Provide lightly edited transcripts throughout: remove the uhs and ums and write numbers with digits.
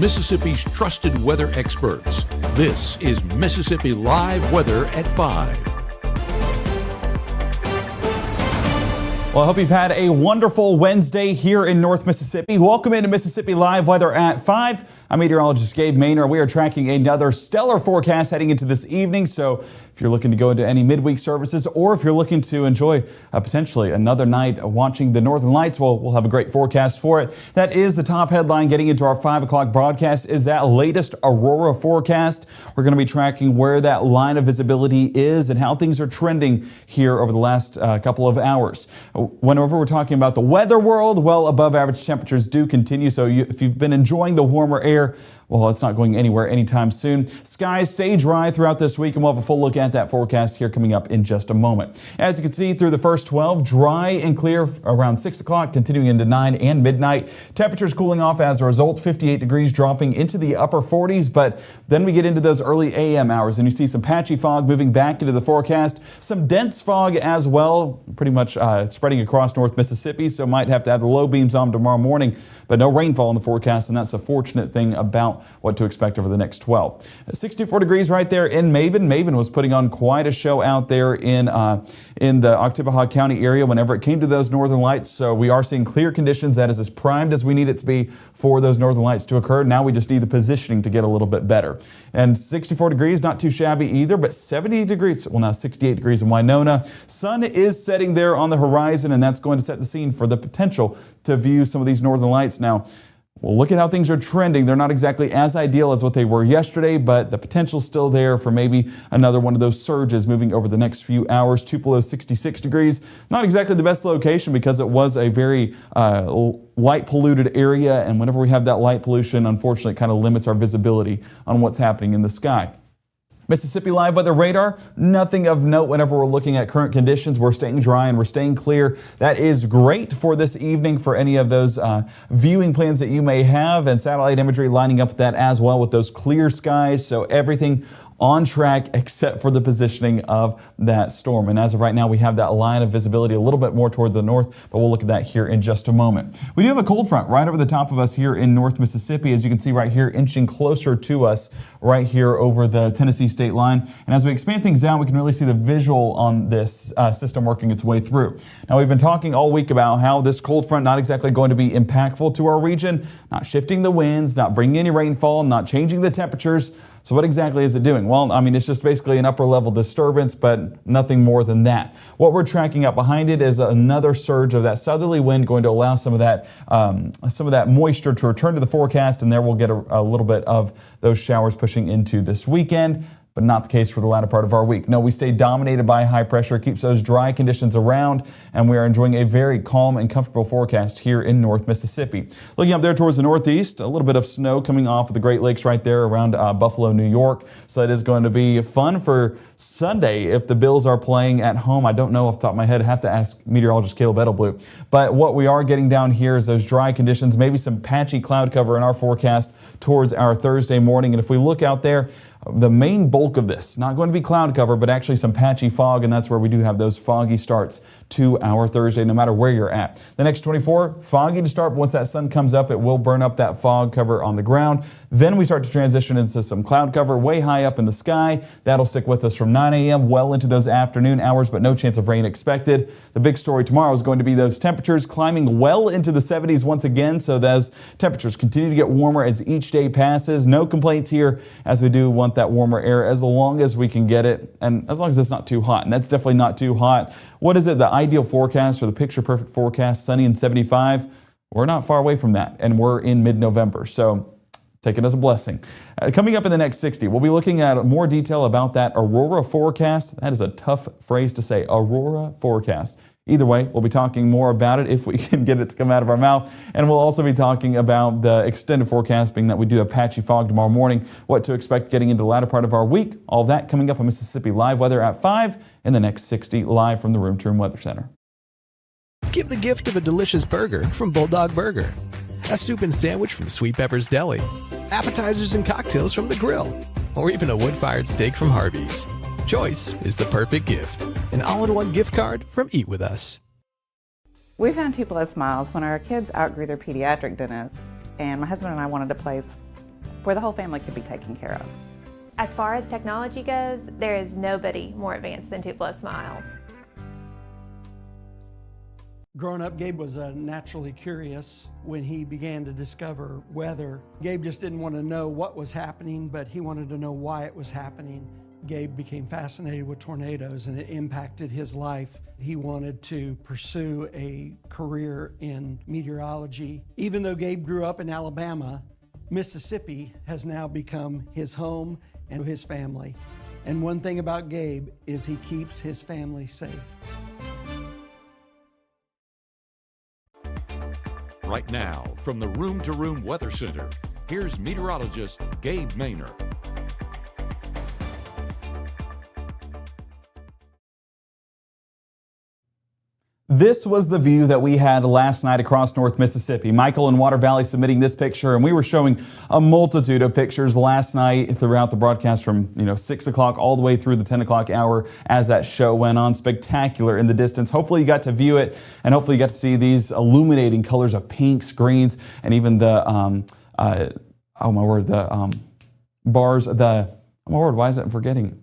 Mississippi's trusted weather experts. This is Mississippi Live Weather at 5. Well, I hope you've had a wonderful Wednesday here in North Mississippi. Welcome into Mississippi Live Weather at 5. I'm meteorologist Gabe. We are tracking another stellar forecast heading into this evening. So if you're looking to go into any midweek services, or if you're looking to enjoy potentially another night watching the Northern Lights, well, we'll have a great forecast for it. That is the top headline getting into our 5 o'clock broadcast is that latest Aurora forecast. We're going to be tracking where that line of visibility is and how things are trending here over the last couple of hours. Whenever we're talking about the weather world, well, above average temperatures do continue. So if you've been enjoying the warmer air, well, it's not going anywhere anytime soon. Skies stay dry throughout this week, and we'll have a full look at that forecast here coming up in just a moment. As you can see, through the first 12, dry and clear around 6 o'clock, continuing into 9 and midnight. Temperatures cooling off as a result, 58 degrees dropping into the upper 40s, but then we get into those early AM hours, and you see some patchy fog moving back into the forecast. Some dense fog as well, pretty much spreading across North Mississippi, so might have to have the low beams on tomorrow morning, but no rainfall in the forecast, and that's a fortunate thing about what to expect over the next 12. 64 degrees right there in Maben. Maben was putting on quite a show out there in the Oktibbeha County area whenever it came to those northern lights. So we are seeing clear conditions. That is as primed as we need it to be for those northern lights to occur. Now we just need the positioning to get a little bit better. And 64 degrees, not too shabby either, but 70 degrees, well now 68 degrees in Winona. Sun is setting there on the horizon, and that's going to set the scene for the potential to view some of these northern lights. Now, well, look at how things are trending. They're not exactly as ideal as what they were yesterday, but the potential's still there for maybe another one of those surges moving over the next few hours. Tupelo 66 degrees. Not exactly the best location because it was a very light polluted area, and whenever we have that light pollution, unfortunately, it kind of limits our visibility on what's happening in the sky. Mississippi Live Weather Radar, nothing of note whenever we're looking at current conditions. We're staying dry and we're staying clear. That is great for this evening for any of those viewing plans that you may have, and satellite imagery lining up with that as well with those clear skies. So everything on track except for the positioning of that storm. And as of right now, we have that line of visibility a little bit more toward the north, but we'll look at that here in just a moment. We do have a cold front right over the top of us here in North Mississippi, as you can see right here, inching closer to us right here over the Tennessee state line. And as we expand things out, we can really see the visual on this system working its way through. Now, we've been talking all week about how this cold front not exactly going to be impactful to our region, not shifting the winds, not bringing any rainfall, not changing the temperatures. So what exactly is it doing? Well, I mean, it's just basically an upper level disturbance, but nothing more than that. What we're tracking up behind it is another surge of that southerly wind going to allow some of that moisture to return to the forecast, and there we'll get a little bit of those showers pushing into this weekend. But not the case for the latter part of our week. No, we stay dominated by high pressure, keeps those dry conditions around, and we are enjoying a very calm and comfortable forecast here in North Mississippi. Looking up there towards the northeast, a little bit of snow coming off of the Great Lakes right there around Buffalo, New York. So it is going to be fun for Sunday if the Bills are playing at home. I don't know off the top of my head. I have to ask meteorologist Caleb Edelblue. But what we are getting down here is those dry conditions, maybe some patchy cloud cover in our forecast towards our Thursday morning. And if we look out there, the main bulk of this, not going to be cloud cover, but actually some patchy fog, and that's where we do have those foggy starts to our Thursday, no matter where you're at. The next 24, foggy to start, but once that sun comes up, it will burn up that fog cover on the ground. Then we start to transition into some cloud cover way high up in the sky. That'll stick with us from 9 a.m. well into those afternoon hours, but no chance of rain expected. The big story tomorrow is going to be those temperatures climbing well into the 70s once again, so those temperatures continue to get warmer as each day passes. No complaints here, as we do want that warmer air as long as we can get it, and as long as it's not too hot, and that's definitely not too hot. What is it, the ideal forecast or the picture perfect forecast, sunny and 75? We're not far away from that, and we're in mid-November, so take it as a blessing. Coming up in the next 60, we'll be looking at more detail about that Aurora forecast. That is a tough phrase to say, Aurora forecast. Either way, we'll be talking more about it if we can get it to come out of our mouth. And we'll also be talking about the extended forecast, being that we do have patchy fog tomorrow morning, what to expect getting into the latter part of our week. All that coming up on Mississippi Live Weather at 5 in the next 60, live from the Room to Room Weather Center. Give the gift of a delicious burger from Bulldog Burger, a soup and sandwich from Sweet Pepper's Deli, appetizers and cocktails from The Grill, or even a wood-fired steak from Harvey's. Choice is the perfect gift. An all-in-one gift card from Eat With Us. We found Tupelo Smiles when our kids outgrew their pediatric dentist, and my husband and I wanted a place where the whole family could be taken care of. As far as technology goes, there is nobody more advanced than Tupelo Smiles. Growing up, Gabe was naturally curious. When he began to discover weather, Gabe just didn't want to know what was happening, but he wanted to know why it was happening. Gabe became fascinated with tornadoes, and it impacted his life. He wanted to pursue a career in meteorology. Even though Gabe grew up in Alabama, Mississippi has now become his home and his family. And one thing about Gabe is he keeps his family safe. Right now, from the Room to Room Weather Center, here's meteorologist Gabe Maynor. This was the view that we had last night across North Mississippi. Michael in Water Valley submitting this picture, and we were showing a multitude of pictures last night throughout the broadcast from 6 o'clock all the way through the 10 o'clock hour as that show went on. Spectacular in the distance. Hopefully you got to view it, and hopefully you got to see these illuminating colors of pinks, greens, and even the, bars, why is it forgetting?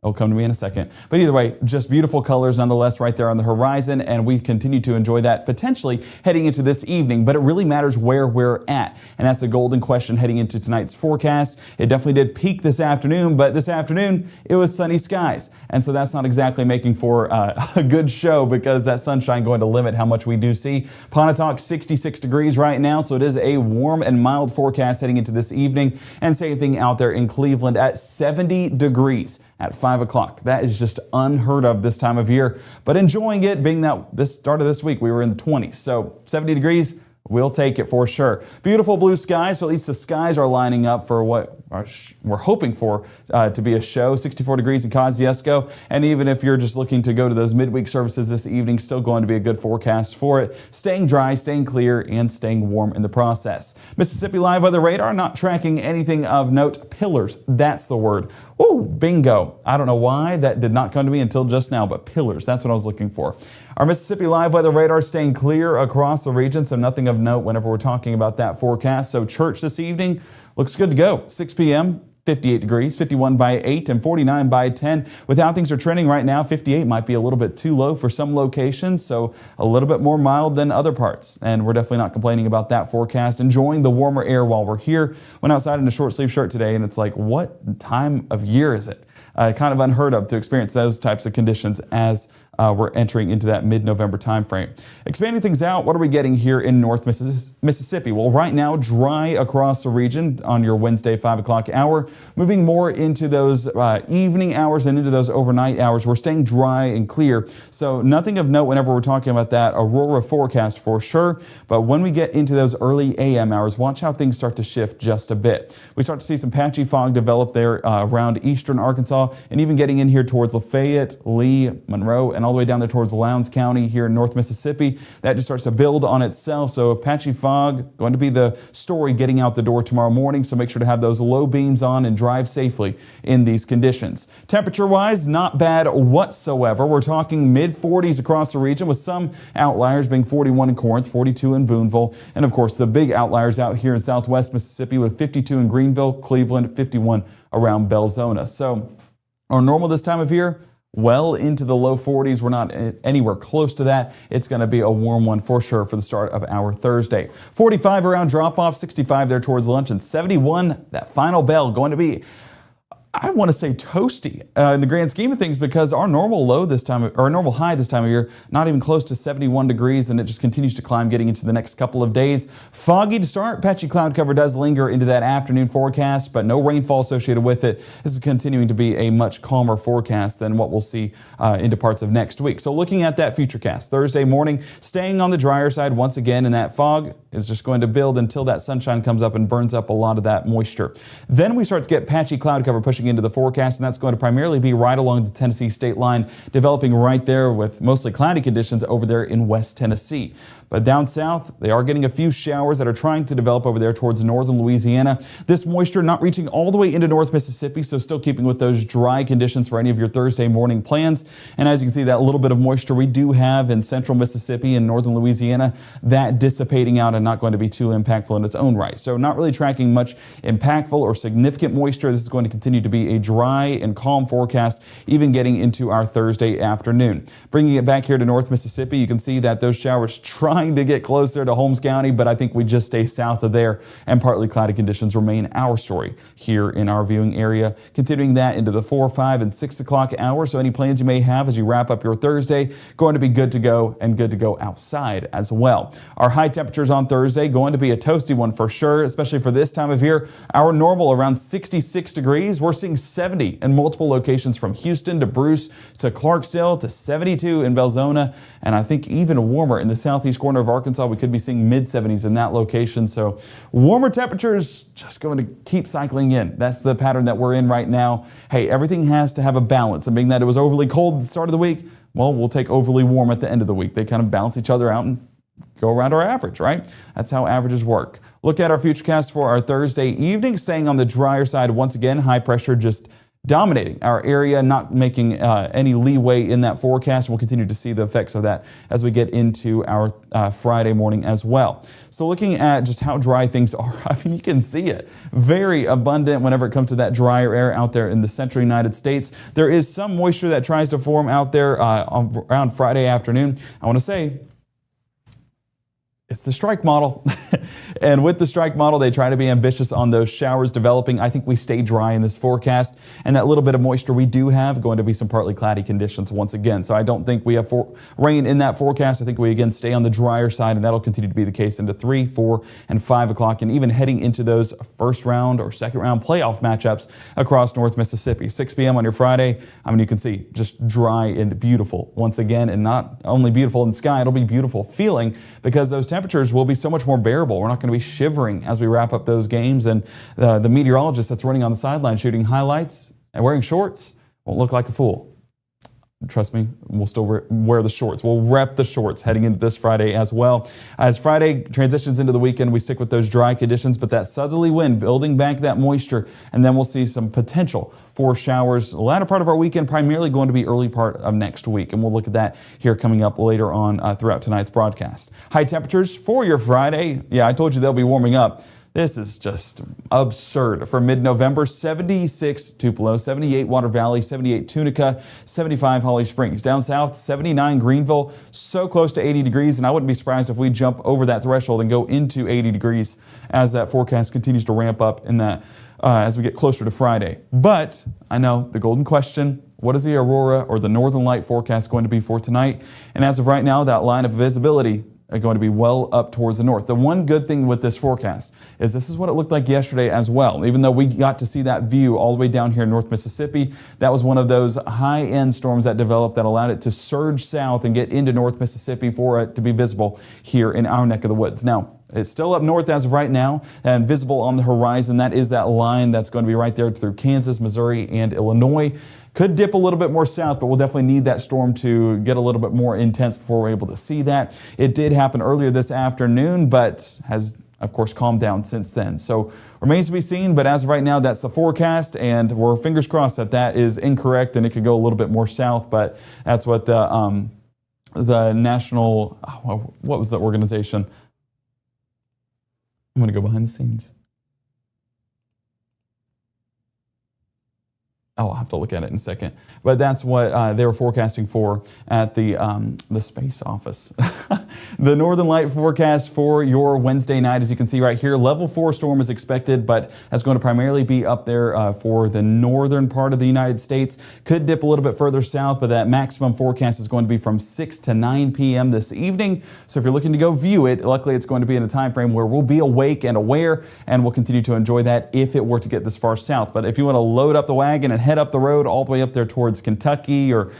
It'll come to me in a second. But either way, just beautiful colors nonetheless right there on the horizon, and we continue to enjoy that potentially heading into this evening, but it really matters where we're at. And that's the golden question heading into tonight's forecast. It definitely did peak this afternoon, but this afternoon it was sunny skies. And so that's not exactly making for a good show, because that sunshine going to limit how much we do see. Pontotoc 66 degrees right now, so it is a warm and mild forecast heading into this evening. And same thing out there in Cleveland at 70 degrees. At 5 o'clock. That is just unheard of this time of year, but enjoying it, being that this start of this week we were in the 20s. So 70 degrees, we'll take it for sure. Beautiful blue skies, so at least the skies are lining up for what we're hoping for to be a show. 64 degrees in Kosciuszko, and even if you're just looking to go to those midweek services this evening, still going to be a good forecast for it. Staying dry, staying clear, and staying warm in the process. Mississippi Live Weather Radar not tracking anything of note. Pillars, that's the word. Ooh, bingo. I don't know why that did not come to me until just now, but pillars, that's what I was looking for. Our Mississippi Live Weather Radar staying clear across the region, so nothing of note whenever we're talking about that forecast. So church this evening looks good to go. 6 p.m. 58 degrees, 51 by 8, and 49 by 10. With how things are trending right now, 58 might be a little bit too low for some locations, so a little bit more mild than other parts. And we're definitely not complaining about that forecast. Enjoying the warmer air while we're here. Went outside in a short sleeve shirt today, and it's like, what time of year is it? Kind of unheard of to experience those types of conditions as we're entering into that mid-November time frame. Expanding things out, what are we getting here in North Mississippi? Well, right now, dry across the region on your Wednesday 5 o'clock hour. Moving more into those evening hours and into those overnight hours, we're staying dry and clear. So nothing of note whenever we're talking about that Aurora forecast for sure. But when we get into those early AM hours, watch how things start to shift just a bit. We start to see some patchy fog develop there around eastern Arkansas, and even getting in here towards Lafayette, Lee, Monroe, and all the way down there towards Lowndes County here in North Mississippi. That just starts to build on itself. So patchy fog going to be the story getting out the door tomorrow morning. So make sure to have those low beams on and drive safely in these conditions. Temperature-wise, not bad whatsoever. We're talking mid-40s across the region, with some outliers being 41 in Corinth, 42 in Booneville, and of course the big outliers out here in southwest Mississippi with 52 in Greenville, Cleveland, 51 around Belzona. So our normal this time of year, well into the low 40s. We're not anywhere close to that. It's going to be a warm one for sure for the start of our Thursday. 45 around drop-off, 65 there towards lunch, and 71, that final bell, going to be, I want to say, toasty in the grand scheme of things, because our normal low this time, or our normal high this time of year, not even close to 71 degrees, and it just continues to climb getting into the next couple of days. Foggy to start. Patchy cloud cover does linger into that afternoon forecast, but no rainfall associated with it. This is continuing to be a much calmer forecast than what we'll see into parts of next week. So looking at that futurecast, Thursday morning, staying on the drier side once again, and that fog is just going to build until that sunshine comes up and burns up a lot of that moisture. Then we start to get patchy cloud cover pushing tracking into the forecast, and that's going to primarily be right along the Tennessee state line, developing right there with mostly cloudy conditions over there in West Tennessee. But down south, they are getting a few showers that are trying to develop over there towards northern Louisiana. This moisture not reaching all the way into North Mississippi, so still keeping with those dry conditions for any of your Thursday morning plans. And as you can see, that little bit of moisture we do have in central Mississippi and northern Louisiana, that dissipating out and not going to be too impactful in its own right. So not really tracking much impactful or significant moisture. This is going to continue to be a dry and calm forecast, even getting into our Thursday afternoon. Bringing it back here to North Mississippi, you can see that those showers trying to get closer to Holmes County, but I think we just stay south of there, and partly cloudy conditions remain our story here in our viewing area. Continuing that into the 4, 5, and 6 o'clock hour. So any plans you may have as you wrap up your Thursday, going to be good to go, and good to go outside as well. Our high temperatures on Thursday going to be a toasty one for sure, especially for this time of year. Our normal around 66 degrees. We're seeing 70 in multiple locations from Houston to Bruce to Clarksdale to 72 in Belzona, and I think even warmer in the southeast corner of Arkansas. We could be seeing mid-70s in that location. So warmer temperatures just going to keep cycling in. That's the pattern that we're in right now. Hey, everything has to have a balance. And being that it was overly cold at the start of the week, well, we'll take overly warm at the end of the week. They kind of balance each other out and go around our average, right? That's how averages work. Look at our futurecast for our Thursday evening, staying on the drier side once again. High pressure just dominating our area, not making any leeway in that forecast. We'll continue to see the effects of that as we get into our Friday morning as well. So looking at just how dry things are, I mean, you can see it. Very abundant whenever it comes to that drier air out there in the central United States. There is some moisture that tries to form out there around Friday afternoon. I want to say, it's the strike model. And with the strike model, they try to be ambitious on those showers developing. I think we stay dry in this forecast, and that little bit of moisture we do have going to be some partly cloudy conditions once again. So I don't think we have rain in that forecast. I think we again stay on the drier side, and that'll continue to be the case into 3, 4, and 5 o'clock, and even heading into those first round or second round playoff matchups across North Mississippi. 6 p.m. on your Friday, I mean, you can see just dry and beautiful once again, and not only beautiful in the sky, it'll be beautiful feeling because those temperatures will be so much more bearable. We're not going to be shivering as we wrap up those games, and the meteorologist that's running on the sideline shooting highlights and wearing shorts won't look like a fool. Trust me, we'll still wear the shorts. We'll rep the shorts heading into this Friday as well. As Friday transitions into the weekend, we stick with those dry conditions, but that southerly wind building back that moisture, and then we'll see some potential for showers. The latter part of our weekend, primarily going to be early part of next week, and we'll look at that here coming up later on throughout tonight's broadcast. High temperatures for your Friday. Yeah, I told you they'll be warming up. This is just absurd. For mid-November, 76 Tupelo, 78 Water Valley, 78 Tunica, 75 Holly Springs. Down south, 79 Greenville, so close to 80 degrees, and I wouldn't be surprised if we jump over that threshold and go into 80 degrees as that forecast continues to ramp up in that as we get closer to Friday. But I know the golden question, what is the Aurora or the Northern Light forecast going to be for tonight? And as of right now, that line of visibility are going to be well up towards the north. The one good thing with this forecast is this is what it looked like yesterday as well. Even though we got to see that view all the way down here in North Mississippi, that was one of those high-end storms that developed that allowed it to surge south and get into North Mississippi for it to be visible here in our neck of the woods. Now, it's still up north as of right now and visible on the horizon. That is that line that's going to be right there through Kansas, Missouri, and Illinois. Could dip a little bit more south, but we'll definitely need that storm to get a little bit more intense before we're able to see that. It did happen earlier this afternoon, but has, of course, calmed down since then. So remains to be seen, but as of right now, that's the forecast, and we're fingers crossed that that is incorrect and it could go a little bit more south, but that's what the national, what was the organization? I'm going to go behind the scenes. Oh, I'll have to look at it in a second. But that's what they were forecasting for at the space office. The Northern Light forecast for your Wednesday night, as you can see right here, level 4 storm is expected, but that's going to primarily be up there for the northern part of the United States. Could dip a little bit further south, but that maximum forecast is going to be from 6 to 9 p.m. this evening. So if you're looking to go view it, luckily it's going to be in a time frame where we'll be awake and aware, and we'll continue to enjoy that if it were to get this far south. But if you want to load up the wagon and head up the road all the way up there towards Kentucky or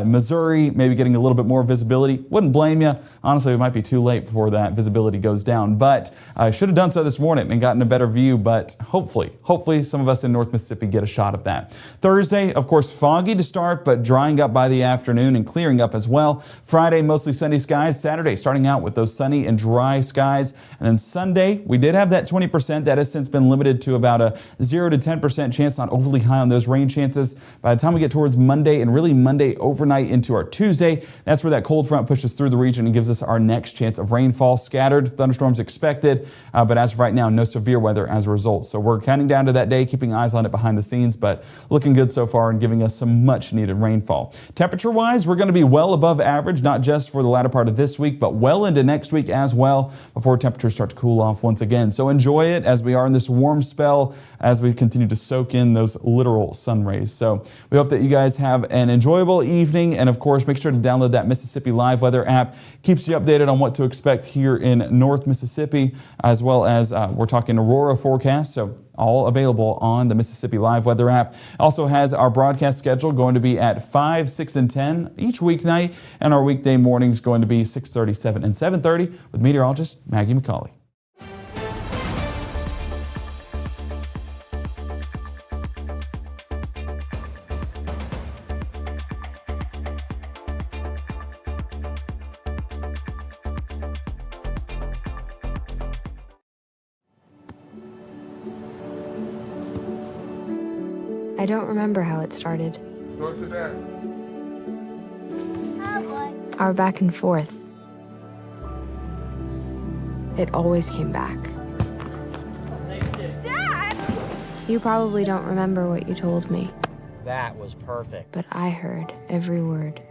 Missouri, maybe getting a little bit more visibility, wouldn't blame you. Honestly, honestly, it might be too late before that visibility goes down. But I should have done so this morning and gotten a better view. But hopefully some of us in North Mississippi get a shot of that. Thursday, of course, foggy to start, but drying up by the afternoon and clearing up as well. Friday, mostly sunny skies. Saturday, starting out with those sunny and dry skies. And then Sunday, we did have that 20%. That has since been limited to about a 0 to 10% chance, not overly high on those rain chances. By the time we get towards Monday and really Monday overnight into our Tuesday, that's where that cold front pushes through the region and gives us our next chance of rainfall. Scattered thunderstorms expected, but as of right now, no severe weather as a result. So we're counting down to that day, keeping eyes on it behind the scenes, but looking good so far and giving us some much needed rainfall. Temperature-wise, we're going to be well above average, not just for the latter part of this week, but well into next week as well, before temperatures start to cool off once again. So enjoy it as we are in this warm spell as we continue to soak in those literal sun rays. So we hope that you guys have an enjoyable evening, and of course, make sure to download that Mississippi Live Weather app. Keeps you updated on what to expect here in North Mississippi, as well as we're talking Aurora forecast. So all available on the Mississippi Live Weather app. Also has our broadcast schedule going to be at 5, 6, and 10 each weeknight, and our weekday mornings going to be 6:30, 7, and 7:30 with meteorologist Maggie McCauley. I don't remember how it started. Go to that. Our back and forth. It always came back. Dad! You probably don't remember what you told me. That was perfect. But I heard every word.